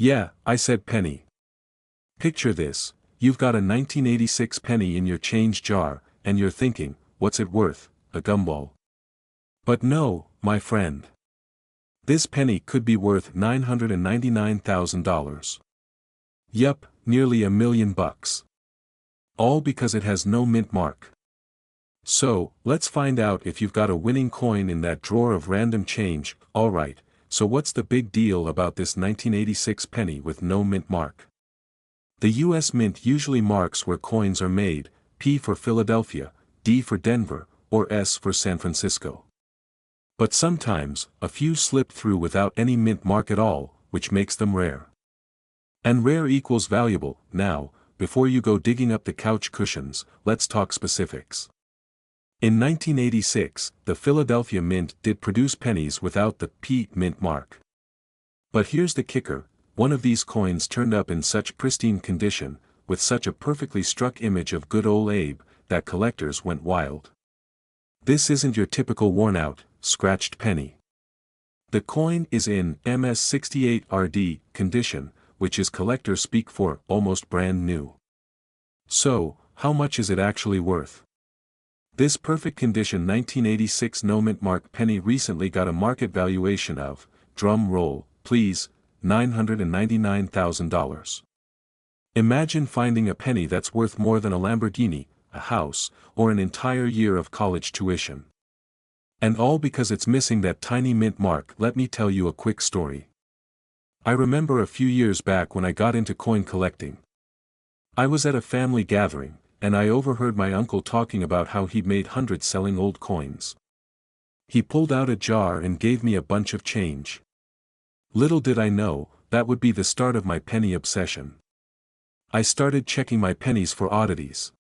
Yeah, I said penny. Picture this, you've got a 1986 penny in your change jar, and you're thinking, what's it worth, a gumball? But no, my friend. This penny could be worth $999,000. Yup, nearly $1 million. All because it has no mint mark. So, let's find out if you've got a winning coin in that drawer of random change. Alright, so what's the big deal about this 1986 penny with no mint mark? The US Mint usually marks where coins are made, P for Philadelphia, D for Denver, or S for San Francisco. But sometimes, a few slip through without any mint mark at all, which makes them rare. And rare equals valuable. Now, before you go digging up the couch cushions, let's talk specifics. In 1986, the Philadelphia Mint did produce pennies without the P mint mark. But here's the kicker, one of these coins turned up in such pristine condition, with such a perfectly struck image of good old Abe, that collectors went wild. This isn't your typical worn-out, scratched penny. The coin is in MS68RD condition, which is collector speak for almost brand new. So, how much is it actually worth? This perfect condition 1986 no mint mark penny recently got a market valuation of, drum roll, please, $999,000. Imagine finding a penny that's worth more than a Lamborghini, a house, or an entire year of college tuition. And all because it's missing that tiny mint mark. Let me tell you a quick story. I remember a few years back when I got into coin collecting. I was at a family gathering, and I overheard my uncle talking about how he'd made hundreds selling old coins. He pulled out a jar and gave me a bunch of change. Little did I know, that would be the start of my penny obsession. I started checking my pennies for oddities.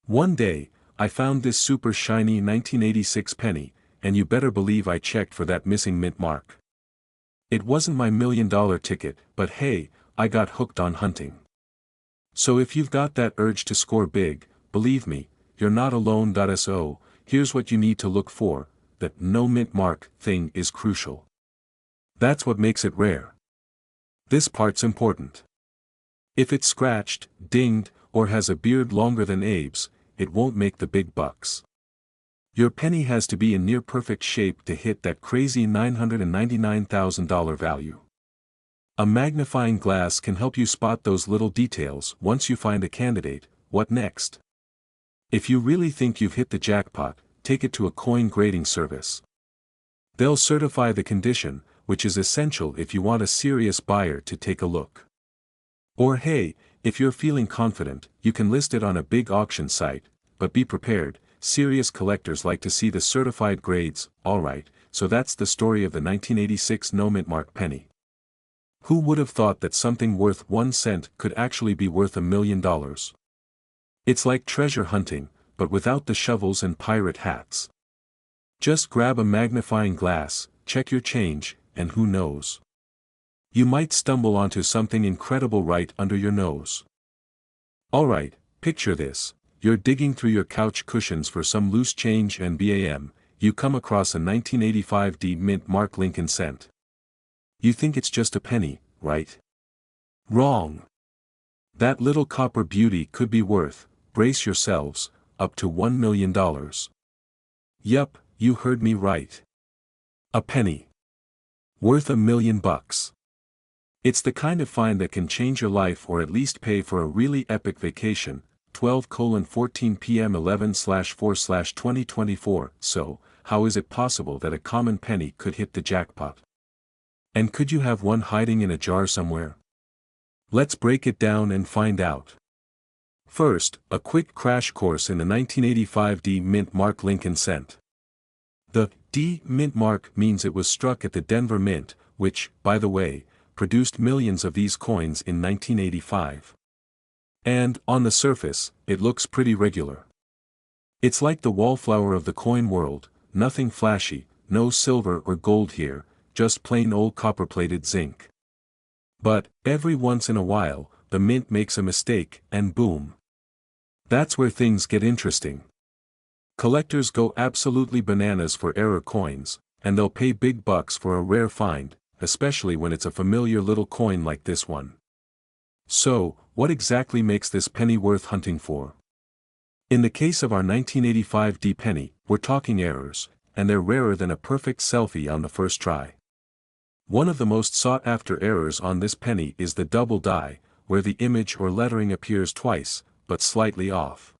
One day, I found this super shiny 1986 penny, and you better believe I checked for that missing mint mark. It wasn't my $1 million ticket, but hey, I got hooked on hunting. So if you've got that urge to score big, believe me, you're not alone. So, here's what you need to look for, that no mint mark thing is crucial. That's what makes it rare. This part's important. If it's scratched, dinged, or has a beard longer than Abe's, it won't make the big bucks. Your penny has to be in near perfect shape to hit that crazy $999,000 value. A magnifying glass can help you spot those little details. Once you find a candidate, what next? If you really think you've hit the jackpot, take it to a coin grading service. They'll certify the condition, which is essential if you want a serious buyer to take a look. Or hey, if you're feeling confident, you can list it on a big auction site, but be prepared, serious collectors like to see the certified grades. Alright, so that's the story of the 1986 no mint mark penny. Who would have thought that something worth 1 cent could actually be worth $1 million? It's like treasure hunting, but without the shovels and pirate hats. Just grab a magnifying glass, check your change, and who knows? You might stumble onto something incredible right under your nose. Alright, picture this, you're digging through your couch cushions for some loose change and bam, you come across a 1985 D mint mark Lincoln cent. You think it's just a penny, right? Wrong. That little copper beauty could be worth, brace yourselves, up to $1 million. Yup, you heard me right. A penny. Worth $1 million. It's the kind of find that can change your life or at least pay for a really epic vacation. 12:14 p.m. 11/4/2024. So, how is it possible that a common penny could hit the jackpot? And could you have one hiding in a jar somewhere? Let's break it down and find out. First, a quick crash course in the 1985 D mint mark Lincoln cent. The D mint mark means it was struck at the Denver Mint, which, by the way, produced millions of these coins in 1985. And, on the surface, it looks pretty regular. It's like the wallflower of the coin world, nothing flashy, no silver or gold here, just plain old copper-plated zinc. But, every once in a while, the mint makes a mistake, and boom. That's where things get interesting. Collectors go absolutely bananas for error coins, and they'll pay big bucks for a rare find, especially when it's a familiar little coin like this one. So, what exactly makes this penny worth hunting for? In the case of our 1985 D penny, we're talking errors, and they're rarer than a perfect selfie on the first try. One of the most sought-after errors on this penny is the double die, where the image or lettering appears twice, but slightly off.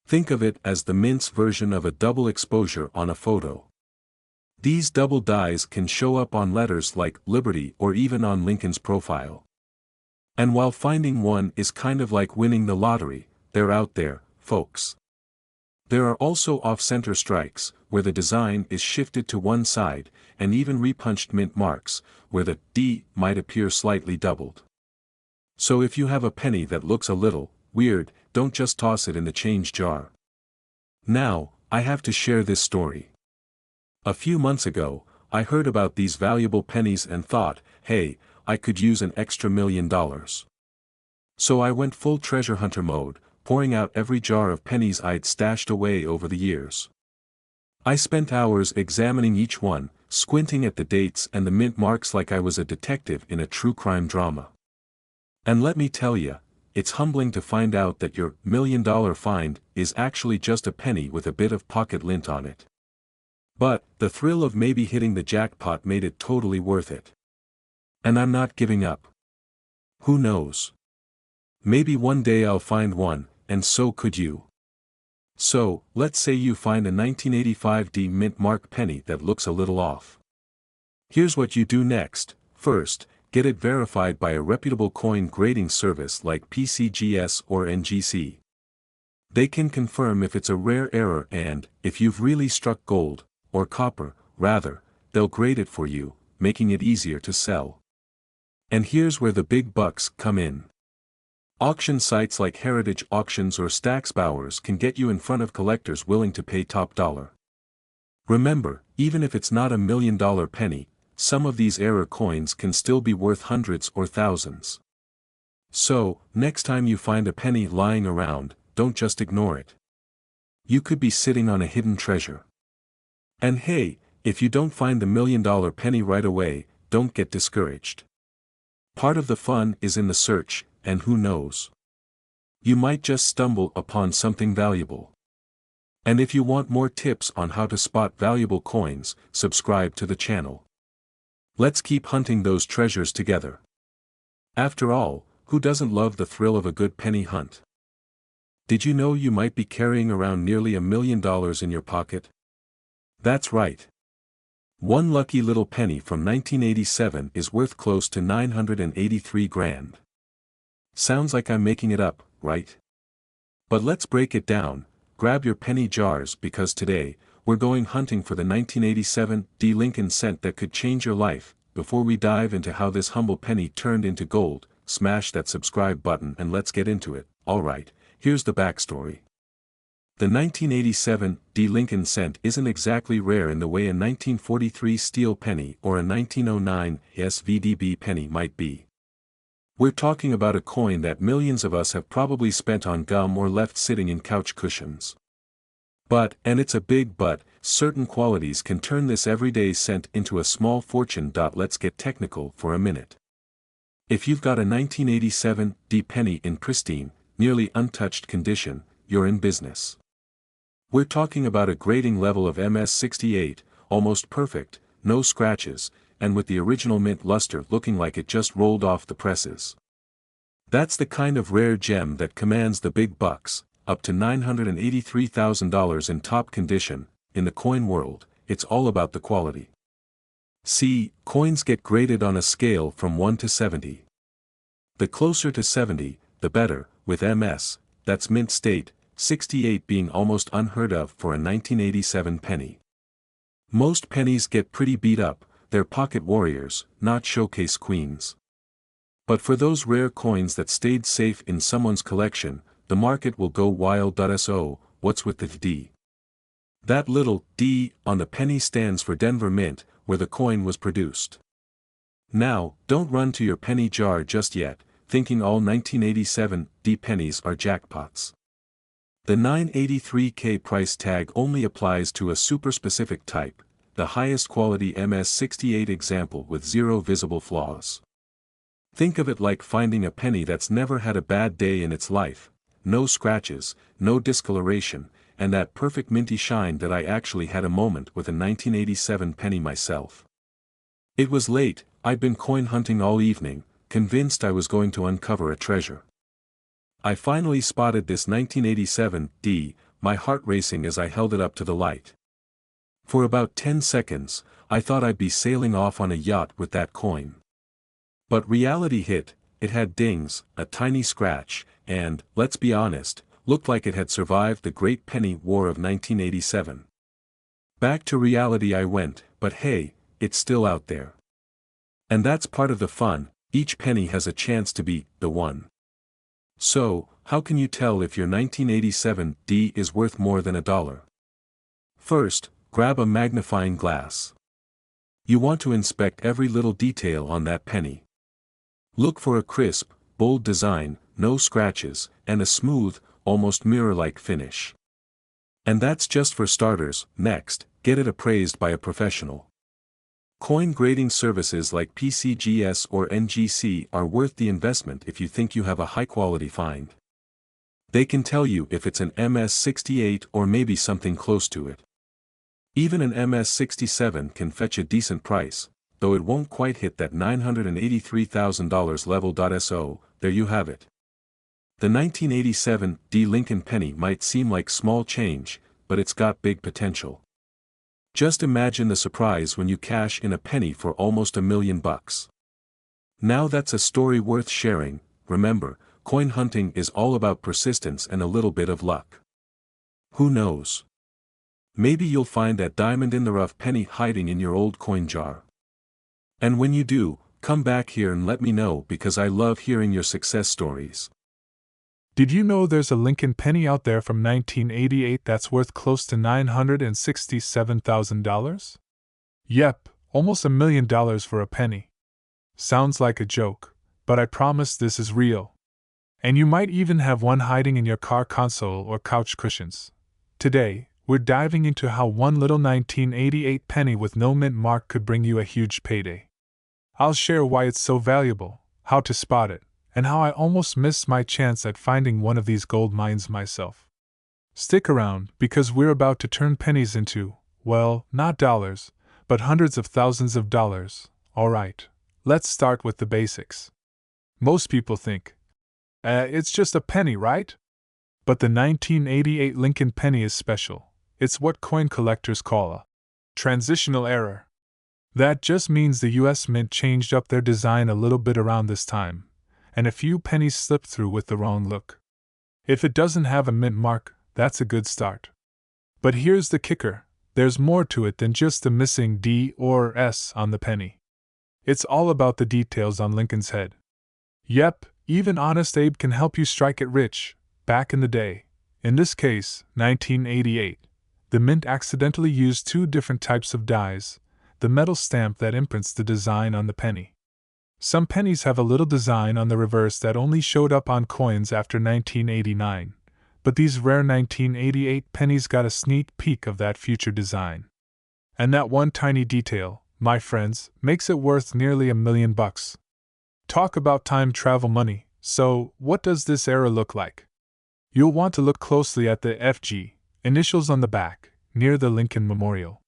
Think of it as the mint's version of a double exposure on a photo. These double dies can show up on letters like Liberty or even on Lincoln's profile. And while finding one is kind of like winning the lottery, they're out there, folks. There are also off-center strikes, where the design is shifted to one side, and even repunched mint marks, where the D might appear slightly doubled. So if you have a penny that looks a little weird, don't just toss it in the change jar. Now, I have to share this story. A few months ago, I heard about these valuable pennies and thought, hey, I could use an extra $1 million. So I went full treasure hunter mode, pouring out every jar of pennies I'd stashed away over the years. I spent hours examining each one, squinting at the dates and the mint marks like I was a detective in a true crime drama. And let me tell you, it's humbling to find out that your $1 million find is actually just a penny with a bit of pocket lint on it. But, the thrill of maybe hitting the jackpot made it totally worth it. And I'm not giving up. Who knows? Maybe one day I'll find one, and so could you. So, let's say you find a 1985 D mint mark penny that looks a little off. Here's what you do next. First, get it verified by a reputable coin grading service like PCGS or NGC. They can confirm if it's a rare error and, if you've really struck gold, or copper, rather, they'll grade it for you, making it easier to sell. And here's where the big bucks come in. Auction sites like Heritage Auctions or Stacksbowers can get you in front of collectors willing to pay top dollar. Remember, even if it's not a $1 million penny, some of these error coins can still be worth hundreds or thousands. So, next time you find a penny lying around, don't just ignore it. You could be sitting on a hidden treasure. And hey, if you don't find the $1 million penny right away, don't get discouraged. Part of the fun is in the search, and who knows? You might just stumble upon something valuable. And if you want more tips on how to spot valuable coins, subscribe to the channel. Let's keep hunting those treasures together. After all, who doesn't love the thrill of a good penny hunt? Did you know you might be carrying around nearly $1 million in your pocket? That's right. One lucky little penny from 1987 is worth close to 983 grand. Sounds like I'm making it up, right? But let's break it down. Grab your penny jars because today, we're going hunting for the 1987 D Lincoln cent that could change your life. Before we dive into how this humble penny turned into gold, smash that subscribe button and let's get into it. Alright, here's the backstory. The 1987 D Lincoln cent isn't exactly rare in the way a 1943 steel penny or a 1909 SVDB penny might be. We're talking about a coin that millions of us have probably spent on gum or left sitting in couch cushions. But, and it's a big but, certain qualities can turn this everyday cent into a small fortune. Let's get technical for a minute. If you've got a 1987 D penny in pristine, nearly untouched condition, you're in business. We're talking about a grading level of MS68, almost perfect, no scratches, and with the original mint luster looking like it just rolled off the presses. That's the kind of rare gem that commands the big bucks, up to $983,000 in top condition. In the coin world, it's all about the quality. See, coins get graded on a scale from 1 to 70. The closer to 70, the better, with MS, that's mint state, 68 being almost unheard of for a 1987 penny. Most pennies get pretty beat up, they're pocket warriors, not showcase queens. But for those rare coins that stayed safe in someone's collection, the market will go wild. So, what's with the D? That little D on the penny stands for Denver Mint, where the coin was produced. Now, don't run to your penny jar just yet, thinking all 1987 D pennies are jackpots. The 983K price tag only applies to a super specific type, the highest quality MS-68 example with zero visible flaws. Think of it like finding a penny that's never had a bad day in its life, no scratches, no discoloration, and that perfect minty shine that I actually had a moment with a 1987 penny myself. It was late, I'd been coin hunting all evening, convinced I was going to uncover a treasure. I finally spotted this 1987 D, my heart racing as I held it up to the light. For about 10 seconds, I thought I'd be sailing off on a yacht with that coin. But reality hit, it had dings, a tiny scratch, and, let's be honest, looked like it had survived the Great Penny War of 1987. Back to reality I went, but hey, it's still out there. And that's part of the fun, each penny has a chance to be the one. So, how can you tell if your 1987 D is worth more than $1? First, grab a magnifying glass. You want to inspect every little detail on that penny. Look for a crisp, bold design, no scratches, and a smooth, almost mirror-like finish. And that's just for starters. Next, get it appraised by a professional. Coin grading services like PCGS or NGC are worth the investment if you think you have a high-quality find. They can tell you if it's an MS-68 or maybe something close to it. Even an MS-67 can fetch a decent price, though it won't quite hit that $983,000 level. So, there you have it. The 1987 D Lincoln penny might seem like small change, but it's got big potential. Just imagine the surprise when you cash in a penny for almost $1 million. Now that's a story worth sharing. Remember, coin hunting is all about persistence and a little bit of luck. Who knows? Maybe you'll find that diamond in the rough penny hiding in your old coin jar. And when you do, come back here and let me know because I love hearing your success stories. Did you know there's a Lincoln penny out there from 1988 that's worth close to $967,000? Yep, almost $1 million for a penny. Sounds like a joke, but I promise this is real. And you might even have one hiding in your car console or couch cushions. Today, we're diving into how one little 1988 penny with no mint mark could bring you a huge payday. I'll share why it's so valuable, how to spot it, and how I almost missed my chance at finding one of these gold mines myself. Stick around, because we're about to turn pennies into, well, not dollars, but hundreds of thousands of dollars. Alright, let's start with the basics. Most people think, it's just a penny, right? But the 1988 Lincoln penny is special. It's what coin collectors call a transitional error. That just means the US Mint changed up their design a little bit around this time, and a few pennies slipped through with the wrong look. If it doesn't have a mint mark, that's a good start. But here's the kicker, there's more to it than just the missing D or S on the penny. It's all about the details on Lincoln's head. Yep, even Honest Abe can help you strike it rich. Back in the day, in this case, 1988, the Mint accidentally used two different types of dies, the metal stamp that imprints the design on the penny. Some pennies have a little design on the reverse that only showed up on coins after 1989, but these rare 1988 pennies got a sneak peek of that future design. And that one tiny detail, my friends, makes it worth nearly $1 million. Talk about time travel money. So, what does this era look like? You'll want to look closely at the FG initials on the back, near the Lincoln Memorial.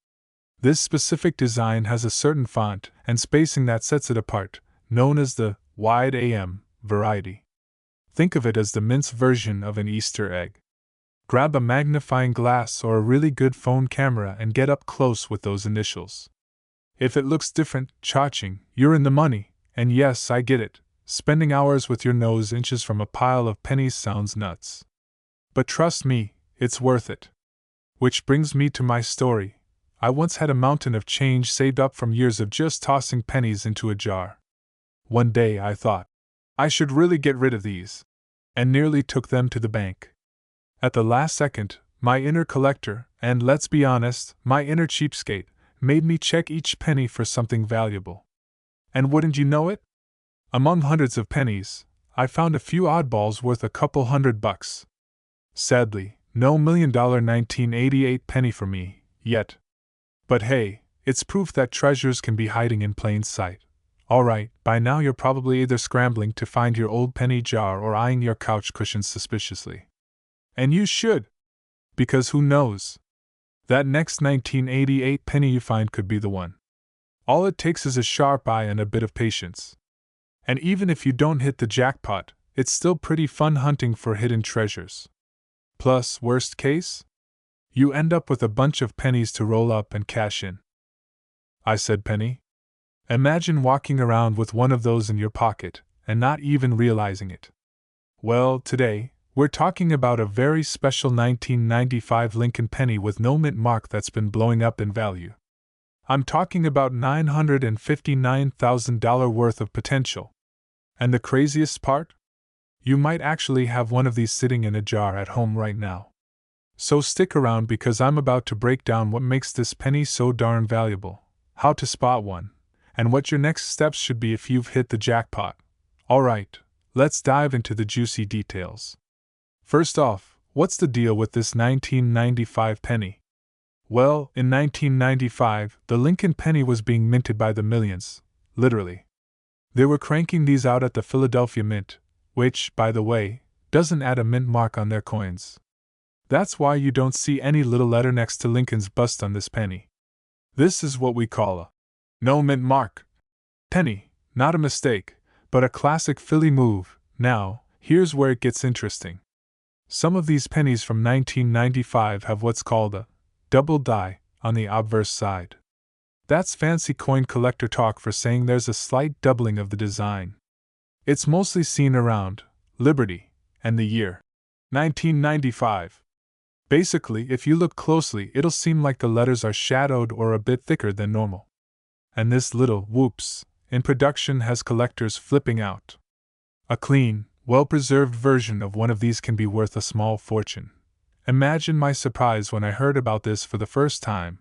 This specific design has a certain font and spacing that sets it apart, known as the wide AM variety. Think of it as the Mint's version of an Easter egg. Grab a magnifying glass or a really good phone camera and get up close with those initials. If it looks different, cha-ching, you're in the money, and yes, I get it, spending hours with your nose inches from a pile of pennies sounds nuts. But trust me, it's worth it. Which brings me to my story. I once had a mountain of change saved up from years of just tossing pennies into a jar. One day I thought, I should really get rid of these, and nearly took them to the bank. At the last second, my inner collector, and let's be honest, my inner cheapskate, made me check each penny for something valuable. And wouldn't you know it? Among hundreds of pennies, I found a few oddballs worth a couple $100. Sadly, no $1 million 1988 penny for me, yet. But hey, It's proof that treasures can be hiding in plain sight. Alright, by now you're probably either scrambling to find your old penny jar or eyeing your couch cushions suspiciously. And you should! Because who knows? That next 1988 penny you find could be the one. All it takes is a sharp eye and a bit of patience. And even if you don't hit the jackpot, it's still pretty fun hunting for hidden treasures. Plus, worst case? You end up with a bunch of pennies to roll up and cash in. I said penny? Imagine walking around with one of those in your pocket and not even realizing it. Well, today, we're talking about a very special 1995 Lincoln penny with no mint mark that's been blowing up in value. I'm talking about $959,000 worth of potential. And the craziest part? You might actually have one of these sitting in a jar at home right now. So stick around because I'm about to break down what makes this penny so darn valuable, how to spot one, and what your next steps should be if you've hit the jackpot. Alright, let's dive into the juicy details. First off, what's the deal with this 1995 penny? Well, in 1995, the Lincoln penny was being minted by the millions, literally. They were cranking these out at the Philadelphia Mint, which, by the way, doesn't add a mint mark on their coins. That's why you don't see any little letter next to Lincoln's bust on this penny. This is what we call a no mint mark penny, not a mistake, but a classic Philly move. Now, here's where it gets interesting. Some of these pennies from 1995 have what's called a double die on the obverse side. That's fancy coin collector talk for saying there's a slight doubling of the design. It's mostly seen around Liberty and the year 1995. Basically, if you look closely, it'll seem like the letters are shadowed or a bit thicker than normal. And this little whoops in production has collectors flipping out. A clean, well-preserved version of one of these can be worth a small fortune. Imagine my surprise when I heard about this for the first time.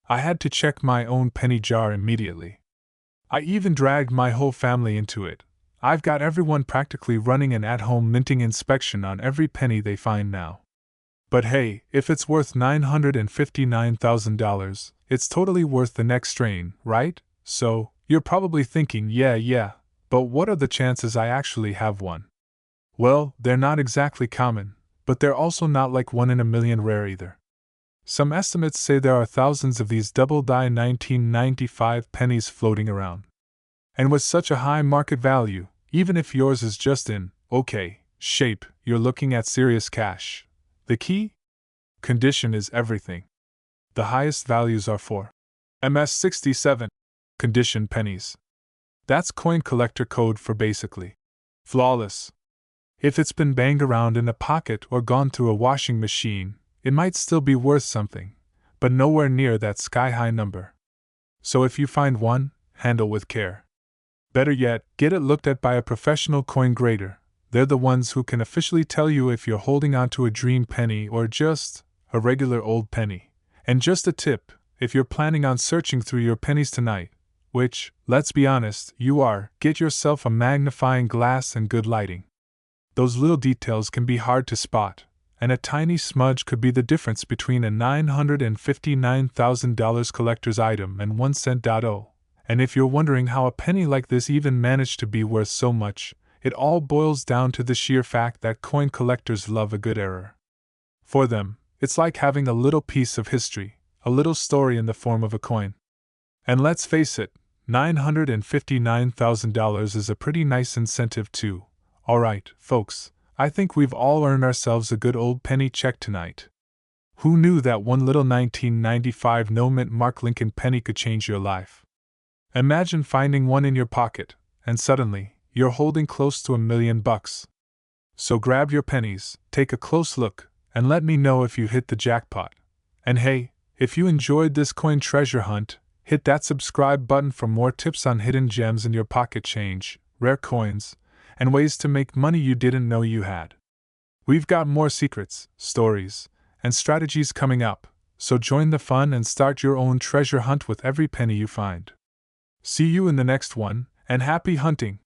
I had to check my own penny jar immediately. I even dragged my whole family into it. I've got everyone practically running an at-home minting inspection on every penny they find now. But hey, if it's worth $959,000, it's totally worth the next strain, right? So, you're probably thinking, yeah, but what are the chances I actually have one? Well, they're not exactly common, but they're also not like 1 in a million rare either. Some estimates say there are thousands of these double-die 1995 pennies floating around. And with such a high market value, even if yours is just in okay shape, you're looking at serious cash. The key? Condition is everything. The highest values are for MS67 condition pennies. That's coin collector code for basically flawless. If it's been banged around in a pocket or gone through a washing machine, it might still be worth something, but nowhere near that sky-high number. So if you find one, handle with care. Better yet, get it looked at by a professional coin grader. They're the ones who can officially tell you if you're holding on to a dream penny or just a regular old penny. And just a tip, if you're planning on searching through your pennies tonight, which, let's be honest, you are, get yourself a magnifying glass and good lighting. Those little details can be hard to spot, and a tiny smudge could be the difference between a $959,000 collector's item and 1 cent. And if you're wondering how a penny like this even managed to be worth so much, it all boils down to the sheer fact that coin collectors love a good error. For them, it's like having a little piece of history, a little story in the form of a coin. And let's face it, $959,000 is a pretty nice incentive too. Alright, folks, I think we've all earned ourselves a good old penny check tonight. Who knew that one little 1995 no mint mark Lincoln penny could change your life? Imagine finding one in your pocket, and suddenly, you're holding close to $1 million. So grab your pennies, take a close look, and let me know if you hit the jackpot. And hey, if you enjoyed this coin treasure hunt, hit that subscribe button for more tips on hidden gems in your pocket change, rare coins, and ways to make money you didn't know you had. We've got more secrets, stories, and strategies coming up, so join the fun and start your own treasure hunt with every penny you find. See you in the next one, and happy hunting!